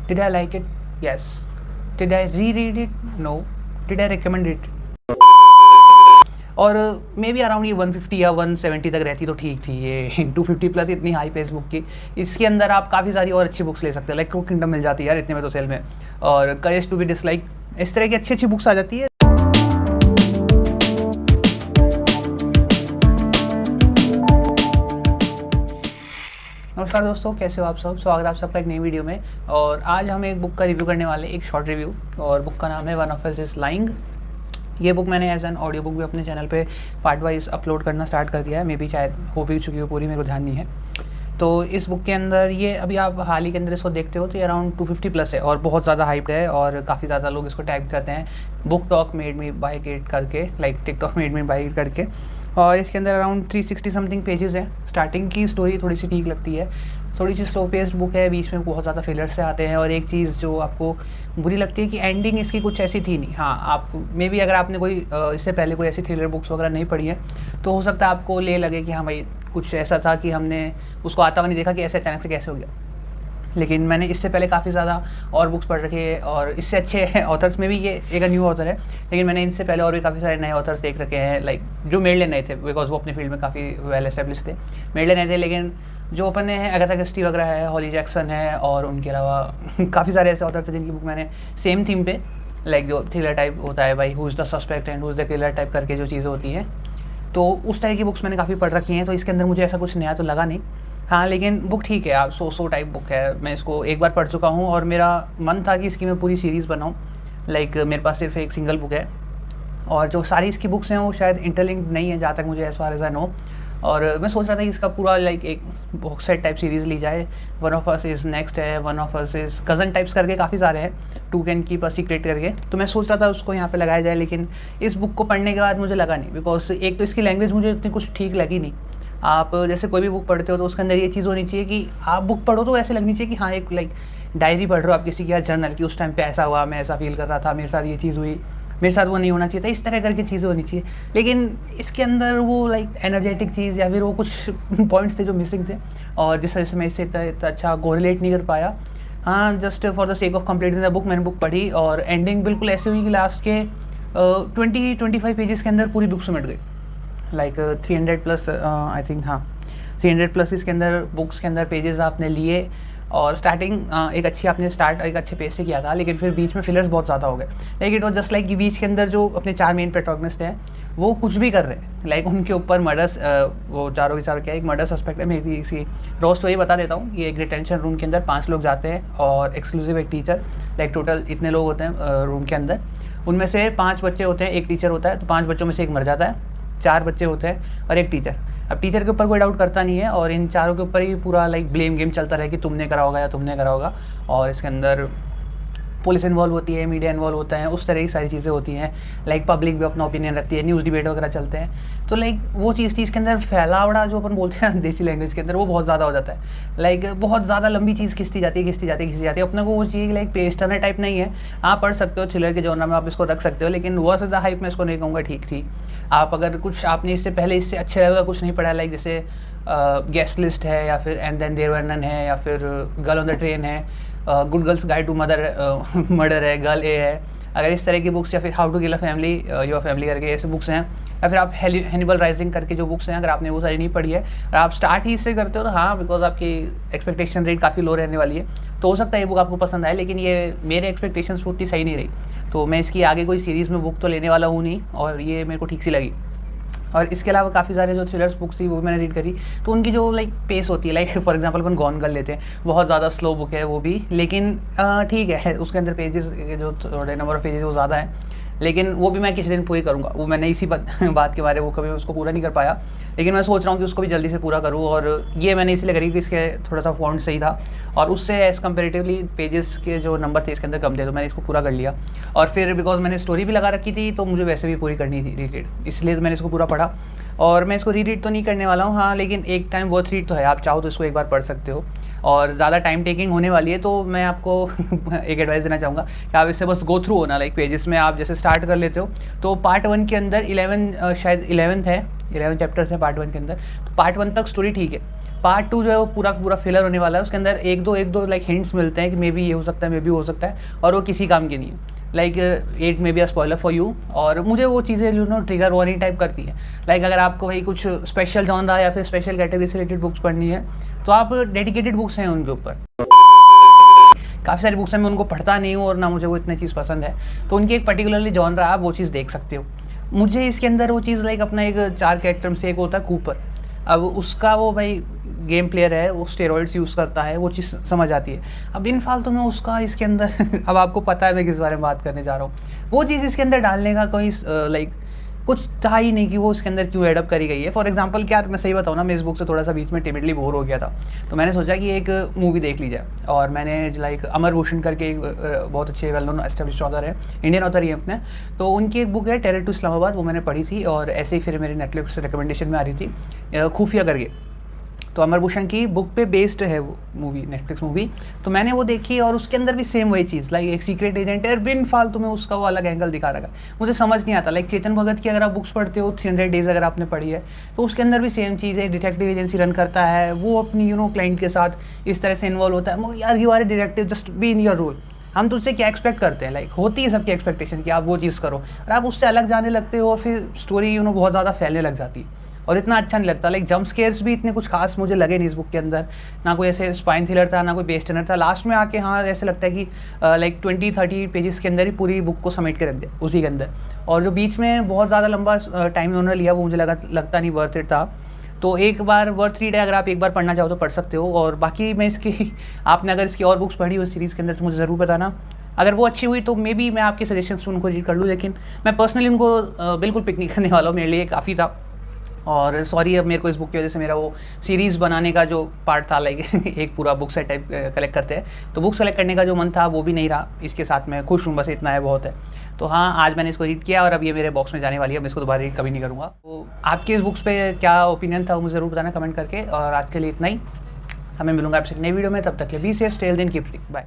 Did I like it? Yes. Did I reread it? No. Did I recommend it? और may be around ये 150 या 170 तक रहती तो ठीक थी। ये 250 प्लस इतनी हाई पेस बुक की, इसके अंदर आप काफ़ी सारी और अच्छी बुक्स ले सकते हो। लाइक क्रूक किंगडम मिल जाती है यार इतने में तो सेल में, और करेज टू बी डिसलाइक, इस तरह की अच्छी अच्छी बुक्स आ जाती है। नमस्कार दोस्तों, कैसे हो आप सब? स्वागत है आप सबका एक नई वीडियो में। और आज हम एक बुक का रिव्यू करने वाले, एक शॉर्ट रिव्यू, और बुक का नाम है one of us is lying. ये बुक मैंने एज एन ऑडियो बुक भी अपने चैनल पे पार्ट वाइज अपलोड करना स्टार्ट कर दिया है। मे बी शायद हो भी चुकी हो पूरी, मेरे को ध्यान नहीं है। तो इस बुक के अंदर ये अभी आप हाल ही के अंदर इसको देखते हो तो ये अराउंड 250 प्लस है और बहुत ज़्यादा हाइप्ड है, और काफ़ी ज़्यादा लोग इसको टैग करते हैं book talk made me buy it करके, like TikTok made me buy it करके। और इसके अंदर अराउंड 360 समथिंग पेजेस हैं। स्टार्टिंग की स्टोरी थोड़ी सी ठीक लगती है, थोड़ी सी स्लो पेस्ड बुक है, बीच में बहुत ज़्यादा फिलर से आते हैं। और एक चीज़ जो आपको बुरी लगती है कि एंडिंग इसकी कुछ ऐसी थी नहीं। हाँ, आप मे बी अगर आपने कोई इससे पहले कोई ऐसी थ्रिलर बुक्स वगैरह नहीं पढ़ी है तो हो सकता है आपको ले लगे कि हाँ भाई कुछ ऐसा था कि हमने उसको आता हुआ नहीं देखा कि ऐसे अचानक से कैसे हो गया। लेकिन मैंने इससे पहले काफ़ी ज़्यादा और बुक्स पढ़ रखी है, और इससे अच्छे ऑथर्स में भी ये एक न्यू ऑथर है, लेकिन मैंने इनसे पहले और भी काफ़ी सारे नए ऑथर्स देख रखे हैं। लाइक जो मेरे लिए नए थे, बिकॉज वो अपने फील्ड में काफ़ी वेल एस्टेब्लिश थे, मेरे लिए नए थे। लेकिन जो ओपन है, अगाथा क्रिस्टी वगैरह है, हॉली जैक्सन है, और उनके अलावा काफ़ी सारे ऐसे ऑथर्स थे जिनकी बुक मैंने सेम थीम पे, लाइक जो थ्रिलर टाइप होता है भाई, who is the suspect and who is the killer type करके जो चीज़ें होती हैं, तो उस तरह की बुक्स मैंने काफ़ी पढ़ रखी हैं। तो इसके अंदर मुझे ऐसा कुछ नया तो लगा नहीं। हाँ, लेकिन बुक ठीक है, आप सो टाइप बुक है। मैं इसको एक बार पढ़ चुका हूँ और मेरा मन था कि इसकी मैं पूरी सीरीज़ बनाऊँ। लाइक मेरे पास सिर्फ एक सिंगल बुक है, और जो सारी इसकी बुक्स हैं वो शायद इंटरलिंक्ड नहीं है जहाँ तक मुझे as far as I know. और मैं सोच रहा था कि इसका पूरा लाइक एक बुक सेट टाइप सीरीज़ ली जाए। One of us is next है, one of us is cousin types करके काफ़ी सारे हैं, two can keep a secret करके। तो मैं सोच रहा था उसको यहाँ पे लगाया जाए, लेकिन इस बुक को पढ़ने के बाद मुझे लगा नहीं, बिकॉज एक तो इसकी लैंग्वेज मुझे इतनी कुछ ठीक लगी नहीं। आप जैसे कोई भी बुक पढ़ते हो तो उसके अंदर ये चीज़ होनी चाहिए कि आप बुक पढ़ो तो ऐसे लगनी चाहिए कि हाँ एक लाइक डायरी पढ़ रहे हो आप किसी की, या जर्नल की, उस टाइम पे ऐसा हुआ, मैं ऐसा फील कर रहा था, मेरे साथ ये चीज़ हुई, मेरे साथ वो नहीं होना चाहिए था, इस तरह करके चीज़ें होनी चाहिए। लेकिन इसके अंदर वो लाइक एनर्जेटिक चीज़ या फिर वो कुछ पॉइंट्स थे जो मिसिंग थे, और जिस तरह से मैं इससे इतना अच्छा कोरिलेट नहीं कर पाया। हाँ, just for the sake of completing the book मैंने बुक पढ़ी, और एंडिंग बिल्कुल ऐसे हुई कि लास्ट के 20-25 पेजेस के अंदर पूरी बुक समेट गई। लाइक 300 प्लस आई थिंक, हाँ 300 प्लस इसके अंदर बुक्स के अंदर पेजेस आपने लिए, और स्टार्टिंग एक अच्छी आपने स्टार्ट एक अच्छे पेज से किया था, लेकिन फिर बीच में फिलर्स बहुत ज़्यादा हो गए। Like it was just like कि बीच के अंदर जो अपने चार मेन प्रोटैगनिस्ट हैं वो कुछ भी कर रहे हैं, लाइक उनके ऊपर मर्डर्स, वो चारों के चारों क्या एक मर्डर सस्पेक्ट है। मैं भी इसकी रॉ स्टोरी बता देता हूँ। ये एक डिटेंशन रूम के अंदर 5 लोग जाते हैं, और एक्सक्लूसिव एक टीचर, लाइक टोटल इतने लोग होते हैं रूम के अंदर, उनमें से 5 बच्चे होते हैं, एक टीचर होता है, तो 5 बच्चों में से एक मर जाता है, 4 बच्चे होते हैं और एक टीचर। अब टीचर के ऊपर कोई डाउट करता नहीं है, और इन चारों के ऊपर ही पूरा लाइक ब्लेम गेम चलता रहे कि तुमने करा होगा या तुमने करा होगा। और इसके अंदर पुलिस इन्वॉल्व होती है, मीडिया इन्वॉल्व होता है, उस तरह की सारी चीज़ें होती हैं। लाइक पब्लिक भी अपना ओपिनियन रखती है, न्यूज़ डिबेट वगैरह चलते हैं। तो लाइक वो चीज़ इसके अंदर फैलावड़ा जो अपन बोलते हैं ना देसी लैंग्वेज के अंदर, वो बहुत ज़्यादा हो जाता है। लाइक बहुत ज़्यादा लंबी चीज़ खिंचती जाती है। अपने को वो चीज़ लाइक पेज टर्नर टाइप नहीं है। आप पढ़ सकते हो, थ्रिलर के जॉनर में आप इसको रख सकते हो, लेकिन वर्थ द हाइप मैं इसको नहीं कहूँगा ठीक थी। आप अगर कुछ आपने इससे पहले इससे अच्छे लगेगा कुछ नहीं पढ़ा, लाइक जैसे गेस्ट लिस्ट है, या फिर and then there were none है, या फिर गर्ल ऑन द ट्रेन है, good girls guide to murder है, गर्ल ए है, अगर इस तरह की बुक्स, या फिर how to kill a family your family करके ऐसे बुक्स हैं, या फिर आप हैनिबल राइजिंग करके जो बुक्स हैं, अगर आपने वो सारी नहीं पढ़ी है और आप स्टार्ट ही इससे करते हो तो हाँ, बिकॉज आपकी एक्सपेक्टेशन रेट काफ़ी लो रहने वाली है, तो हो सकता है ये बुक आपको पसंद आए। लेकिन ये मेरे एक्सपेक्टेशंस उतनी सही नहीं रही, तो मैं इसकी आगे कोई सीरीज़ में बुक तो लेने वाला हूँ नहीं, और ये मेरे को ठीक सी लगी। और इसके अलावा काफ़ी सारे जो थ्रिलर्स बुक्स थी वो मैंने रीड करी, तो उनकी जो लाइक पेस होती है, like for example upon gone girl लेते हैं, बहुत ज़्यादा स्लो बुक है वो भी, लेकिन ठीक है, उसके अंदर पेजेस जो थोड़े नंबर ऑफ पेजेस वो ज़्यादा है, लेकिन वो भी मैं किसी दिन पूरी करूँगा। वो मैंने इसी बात के बारे में वो कभी उसको पूरा नहीं कर पाया, लेकिन मैं सोच रहा हूँ कि उसको भी जल्दी से पूरा करूँ। और ये मैंने इसलिए करी कि इसके थोड़ा सा फॉन्ट सही था, और उससे एज़ कम्पेरेटिवली पेजेस के जो नंबर थे इसके अंदर कम थे, तो मैंने इसको पूरा कर लिया। और फिर बिकॉज मैंने स्टोरी भी लगा रखी थी, तो मुझे वैसे भी पूरी करनी थी रीड, इसलिए तो मैंने इसको पूरा पढ़ा। और मैं इसको रीड तो नहीं करने वाला हूँ, हाँ, लेकिन एक टाइम वर्थ रीड तो है। आप चाहो तो इसको एक बार पढ़ सकते हो, और ज़्यादा टाइम टेकिंग होने वाली है, तो मैं आपको एक एडवाइस देना चाहूँगा कि आप इससे बस गो थ्रू होना, लाइक पेजेस में आप जैसे स्टार्ट कर लेते हो, तो पार्ट 1 के अंदर 11 शायद 11th है, 11 चैप्टर्स है पार्ट 1 के अंदर, तो पार्ट 1 तक स्टोरी ठीक है। पार्ट 2 जो है वो पूरा पूरा फिलर होने वाला है। उसके अंदर एक दो लाइक हिंट्स मिलते हैं कि मे बी ये हो सकता है, मे बी हो सकता है, और वो किसी काम की नहीं है। Like it may be a spoiler for you. और मुझे वो चीज़ें ट्रिगर वार्निंग टाइप करती है। लाइक अगर आपको भाई कुछ स्पेशल जॉनरा या फिर स्पेशल कैटेगरी से रिलेटेड बुक्स पढ़नी है तो आप डेडिकेटेड बुक्स हैं उनके ऊपर। काफ़ी सारी बुक्स हैं, मैं उनको पढ़ता नहीं हूँ और ना मुझे वो इतनी चीज़ पसंद है, तो उनकी एक पर्टिकुलरली जॉनरा आप वो चीज़ देख सकते हो। मुझे इसके अंदर वो चीज़ लाइक अपना एक 4 कैरेक्टर से एक होता है कूपर। अब उसका वो भाई गेम प्लेयर है, वो स्टेरॉइड्स यूज़ करता है, वो चीज़ समझ आती है। अब इन फालतू में उसका इसके अंदर अब आपको पता है मैं किस बारे में बात करने जा रहा हूँ। वो चीज़ इसके अंदर डालने का कोई लाइक कुछ था ही नहीं कि वो उसके अंदर क्यों एडअप करी गई है। फॉर एग्जांपल क्या मैं सही बताऊँ ना, मैं इस बुक से थोड़ा सा बीच में टिमिडली बोर हो गया था, तो मैंने सोचा कि एक मूवी देख ली जाए। और मैंने लाइक अमर भूषण करके एक बहुत अच्छे वेल नोन एस्टेब्लिश्ड ऑथर है, इंडियन ऑथर ही अपने, तो उनकी एक बुक है टेरर टू इस्लामाबाद, वो मैंने पढ़ी थी। और ऐसे ही फिर मेरे नेटफ्लिक्स रिकमेंडेशन में आ रही थी खुफिया करके, तो अमर भूषण की बुक पे बेस्ड है वो मूवी, नेटफ्लिक्स मूवी। तो मैंने वो देखी और उसके अंदर भी सेम वही चीज़, लाइक एक सीक्रेट एजेंट है और बिन फालतू में उसका वो अलग एंगल दिखा रखा। मुझे समझ नहीं आता। लाइक चेतन भगत की अगर आप बुक्स पढ़ते हो, 300 डेज अगर आपने पढ़ी है, तो उसके अंदर भी सेम चीज़ है। डिटेक्टिव एजेंसी रन करता है, वो अपनी क्लाइंट के साथ इस तरह से इन्वॉल्व होता है। यार you are a detective, just be in your role. हम तुझसे क्या एक्सपेक्ट करते हैं, लाइक होती है सबकी एक्सपेक्टेशन कि आप वो चीज़ करो, और आप उससे अलग जाने लगते हो, फिर स्टोरी बहुत ज़्यादा फैलने लग जाती है और इतना अच्छा नहीं लगता। लाइक जंप स्केयर्स भी इतने कुछ खास मुझे लगे नहीं इस बुक के अंदर, ना कोई ऐसे स्पाइन थ्रिलर था, ना कोई बेस टर्नर था। लास्ट में आके हाँ ऐसे लगता है कि लाइक 20-30 पेजेस के अंदर ही पूरी बुक को समेट के रख दिया उसी के अंदर। और जो बीच में बहुत ज़्यादा लंबा टाइम उन्होंने लिया वो मुझे लगता नहीं वर्थ इट था। तो एक बार वर्थ रीड है, अगर आप एक बार पढ़ना चाहो तो पढ़ सकते हो। और बाकी मैं इसकी आपने अगर इसकी और बुक्स पढ़ी हो सीरीज़ के अंदर तो मुझे ज़रूर बताना। अगर वो अच्छी हुई तो मे बी मैं आपके सजेशंस पे उनको रीड कर लूँ, लेकिन मैं पर्सनली उनको बिल्कुल पिक नहीं करने वाला हूँ, मेरे लिए काफ़ी था। और सॉरी, अब मेरे को इस बुक की वजह से मेरा वो सीरीज़ बनाने का जो पार्ट था, लाइक एक पूरा बुक सेट टाइप कलेक्ट करते हैं, तो बुक सेलेक्ट करने का जो मन था वो भी नहीं रहा। इसके साथ मैं खुश हूँ, बस इतना है, बहुत है। तो हाँ, आज मैंने इसको रीड किया और अब ये मेरे बॉक्स में जाने वाली है, मैं इसको दोबारा रीड कभी नहीं करूँगा। तो आपके इस बुक्स पे क्या ओपिनियन था मुझे ज़रूर बताना कमेंट करके। और आज के लिए इतना ही, हमें मिलूंगा आपसे एक नई वीडियो में, तब तक के लिए be safe, stay healthy and keep bye.